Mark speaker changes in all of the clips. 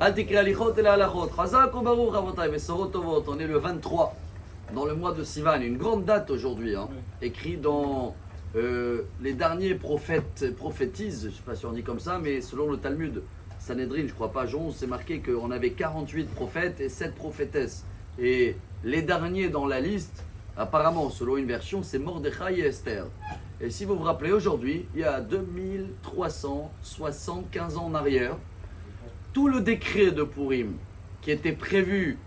Speaker 1: Atikri alichot et la halachot. Chazak ou baruch avotai besorot tovot. On est le 23 dans le mois de Sivan. Une grande date aujourd'hui, hein, écrit dans les derniers prophètes prophétisent. Je ne sais pas si on dit comme ça, mais selon le Talmud Sanhedrin, je crois pas, Jon, c'est marqué qu'on avait 48 prophètes et 7 prophétesses. Et les derniers dans la liste, apparemment, selon une version, c'est Mordechai et Esther. Et si vous vous rappelez, aujourd'hui, il y a 2375 ans en arrière, tout le décret de Purim qui était prévu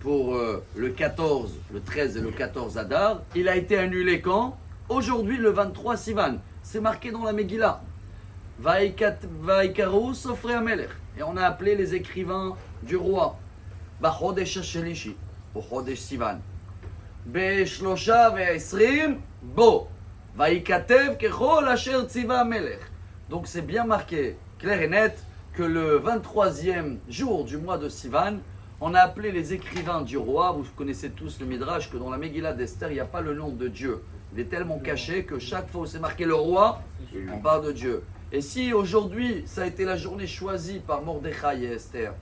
Speaker 1: pour le 14, le 13 et le 14 Adar, il a été annulé quand? Aujourd'hui, le 23 Sivan. C'est marqué dans la Megillah. Vaikaru Sofrei Amelech. Et on a appelé les écrivains du roi. Bachodesh Shelishi, au Chodesh Sivan. Beshlosha ve'esrim bo. Vaikatev kechol asher tziva Amelech. Donc c'est bien marqué, clair et net, que le 23e jour du mois de Sivan, on a appelé les écrivains du roi. Vous connaissez tous le Midrash que dans la Megillah d'Esther, il n'y a pas le nom de Dieu. Il est tellement caché que chaque fois où c'est marqué le roi, on parle de Dieu. Et si aujourd'hui, ça a été la journée choisie par Mordechai et Esther,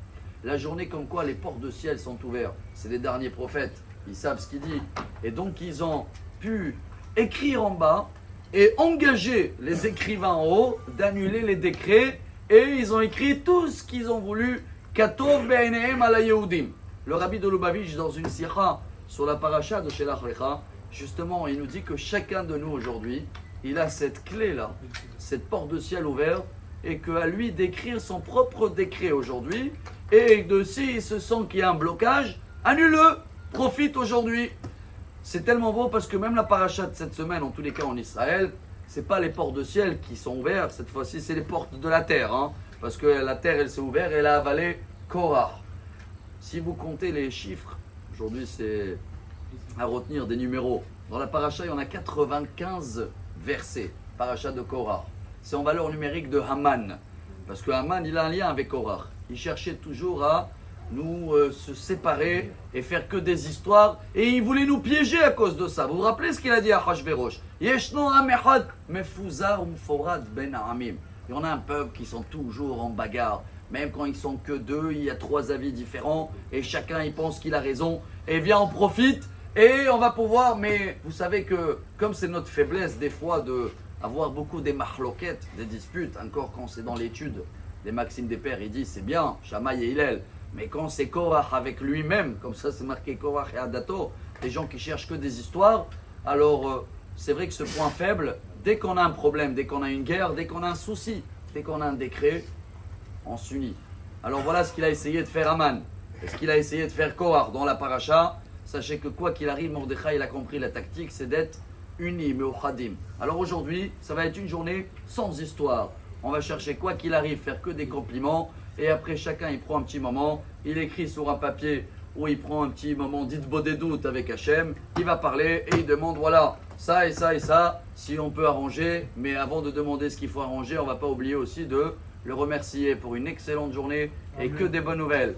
Speaker 1: la journée comme quoi les portes de ciel sont ouvertes, c'est les derniers prophètes, ils savent ce qu'il dit. Et donc ils ont pu écrire en bas et engager les écrivains en haut d'annuler les décrets. Et ils ont écrit tout ce qu'ils ont voulu. Katov be'enehem ala Yehudim. Le rabbi de Lubavitch, dans une sikha sur la paracha de Shelach Lecha, justement, il nous dit que chacun de nous aujourd'hui, il a cette clé-là, cette porte de ciel ouverte, et qu'à lui d'écrire son propre décret aujourd'hui, et de s'il se sent qu'il y a un blocage, annule-le, profite aujourd'hui. C'est tellement beau parce que même la paracha de cette semaine, en tous les cas en Israël, c'est pas les portes de ciel qui sont ouvertes, cette fois-ci c'est les portes de la terre, hein, parce que la terre elle s'est ouverte et elle a avalé Korah. Si vous comptez les chiffres, aujourd'hui c'est à retenir des numéros. Dans la paracha, il y en a 95 versets, paracha de Korah. C'est en valeur numérique de Haman, parce que Haman, il a un lien avec Korah. Il cherchait toujours à nous se séparer et faire que des histoires, et il voulait nous piéger à cause de ça. Vous vous rappelez ce qu'il a dit à Achashverosh? Yeshno am echad mefuzar umforad ben ha'amim. Il y en a un peuple qui sont toujours en bagarre. Même quand ils sont que deux, il y a 3 avis différents, et chacun il pense qu'il a raison, et viens on profite. Et on va pouvoir, mais vous savez que comme c'est notre faiblesse des fois de avoir beaucoup des mahloquettes, des disputes, encore quand c'est dans l'étude des maximes des pères, ils disent c'est bien, Shammai et Hillel, mais quand c'est Korach avec lui-même, comme ça c'est marqué Korach et Adato, des gens qui cherchent que des histoires, alors c'est vrai que ce point faible, dès qu'on a un problème, dès qu'on a une guerre, dès qu'on a un souci, dès qu'on a un décret, on s'unit. Alors voilà ce qu'il a essayé de faire Haman, et ce qu'il a essayé de faire Korach dans la paracha. Sachez que quoi qu'il arrive, Mordechai il a compris la tactique, c'est d'être unis, mais au Khadim. Alors aujourd'hui, ça va être une journée sans histoire. On va chercher quoi qu'il arrive, faire que des compliments. Et après, chacun il prend un petit moment, il écrit sur un papier ou il prend un petit moment d'Itbo des doutes avec Hachem. Il va parler et il demande voilà, ça et ça et ça, si on peut arranger. Mais avant de demander ce qu'il faut arranger, on ne va pas oublier aussi de le remercier pour une excellente journée et que des bonnes nouvelles.